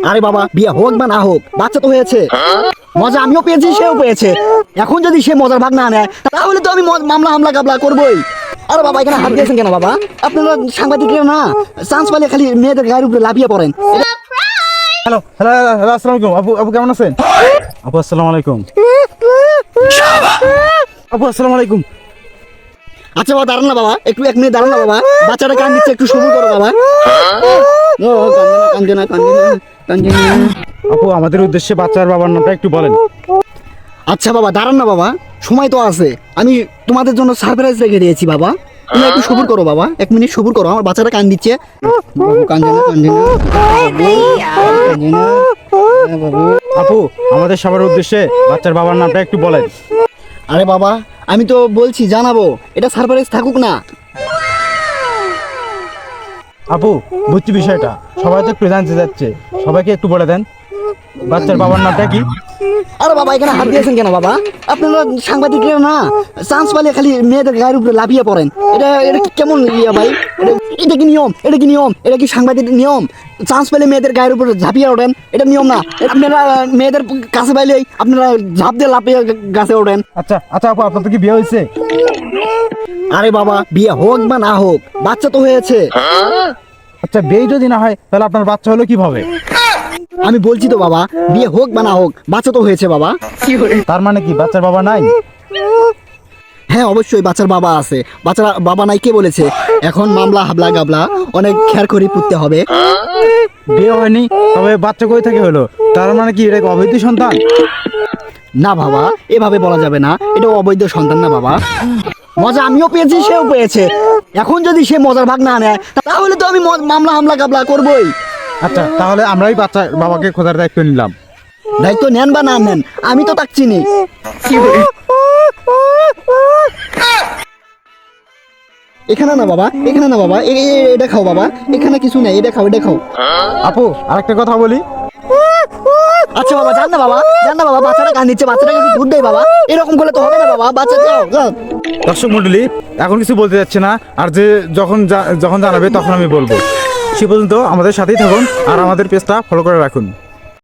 আরে বাবা বিয়ে হোক বা না হোক, বাচ্চা তো হয়েছে, মজা আমিও পেয়েছি সেও পেয়েছে। এখন যদি সে মজার ভাগ না নেয় তাহলে তো আমি মামলা হামলা গাবলা করবোই। আরে বাবা এখানে হাত দিয়েছেন কেন বাবা? আপনারা সাংবাদিকরা না চান্স পাইলে খালি মেয়েদের গায়ের উপরে লাফিয়ে পড়েন। হ্যালো হ্যালো হ্যালো, আসসালামু আলাইকুম আপু। আপু কেমন আছেন? আপু আসসালামু আলাইকুম। আপু আসসালামু আলাইকুম। আচ্ছা বাবা দাঁড়ান না বাবা, একটু 1 মিনিট দাঁড়ান না বাবা, বাচ্চাটা কান দিচ্ছে, একটু সবুর করো বাবা। ও কান্দে না কান্দে না কান্দে না। আপু আমাদের উদ্দেশ্যে বাচ্চার বাবার নামটা একটু বলেন। আচ্ছা বাবা দাঁড়ান না বাবা, সময় তো আছে, আমি তোমাদের জন্য সারপ্রাইজ রেখে দিয়েছি বাবা, তুমি একটু সবুর করো বাবা, 1 মিনিট সবুর করো, আমার বাচ্চাটা কান দিচ্ছে। বাবু কান্দে না কান্দে না কান্দে না বাবু। আপু আমাদের সবার উদ্দেশ্যে বাচ্চার বাবার নামটা একটু বলেন। আরে বাবা আমি তো বলছি জানাবো, এটা সারপ্রাইজ থাকুক না। আপু বুঝছি বিষয়টা, সবাই তো একটু জানতে যাচ্ছে, সবাইকে একটু বলে দেন বাচ্চার বাবার নামটা কি। আরে বাবা এখানে হাত দিয়েছেন কেন বাবা? আপনারা সাংবাদিকরা না চান্স পাইলে খালি মেয়েদের গায়ের উপরে লাফিয়ে পড়েন, এটা এটা কেমন ইয়ে ভাই? এটা কি নিয়ম? এটা কি নিয়ম? এটা কি সাংবাদিক নিয়ম? চান্স পেলে মেয়েদের গায়ের উপরে ঝাঁপিয়ে ওঠেন, এটা নিয়ম না। আপনারা মেয়েদের কাছে পাইলেই আপনারা ঝাঁপ দিয়ে লাফিয়ে গাছে ওঠেন। আচ্ছা আচ্ছা আপু, আপনার তো কি বিয়ে হয়েছে? আরে বাবা বিয়ে হোক বা না হোক, বাচ্চা তো হয়েছে। আচ্ছা বিয়ে যদি না হয় তাহলে আপনার বাচ্চা হলো কিভাবে? আমি বলছি তো বাবা, বিয়ে হোক বা না হোক, বাচ্চা তো হয়েছে বাবা। তার মানে কি বাচ্চার বাবা নাই? হ্যাঁ অবশ্যই বাচ্চার বাবা আছে। বাচ্চার বাবা নাই কে বলেছে? এখন মামলা হাবলা গাবলা অনেক খেয়ারখড়ি পুঁততে হবে। বিয়ে হয়নি তবে বাচ্চা কই থেকে হলো, তার মানে কি এটা কি অবৈধ সন্তান? না বাবা এভাবে বলা যাবে না, এটা অবৈধ সন্তান না বাবা, মজা আমিও পেয়েছি সেও পেয়েছে। এখন যদি সে মজার ভাগ না নেয় তাহলে তো আমি মামলা হামলা গাবলা করবোই। আচ্ছা তাহলে আমরাই বাচ্চা বাবাকে খোঁজার দায়িত্ব নিলাম। দায়িত্ব নেন বা না নেন আমি তো তাক চিনি। এখানে না বাবা, এখানে না বাবা, এটা খাও বাবা, এখানে কিছু নেই, এটা খাও এটা খাও। আপু আরেকটা কথা বলি। আচ্ছা বাবা জান না বাবা, জান না বাবা, বাচ্চাটা কান দিচ্ছে, বাচ্চাটাকে একটু দুধ দেয় বাবা, এরকম করলে তো হবে না বাবা, বাচ্চা যাও যাও। দর্শক মন্ডলী এখন কিছু বলতে যাচ্ছে না, আর যে যখন জানাবে তখন আমি বলবো। সে পর্যন্ত আমাদের সাথেই থাকুন আর আমাদের পেজটা ফলো করে রাখুন।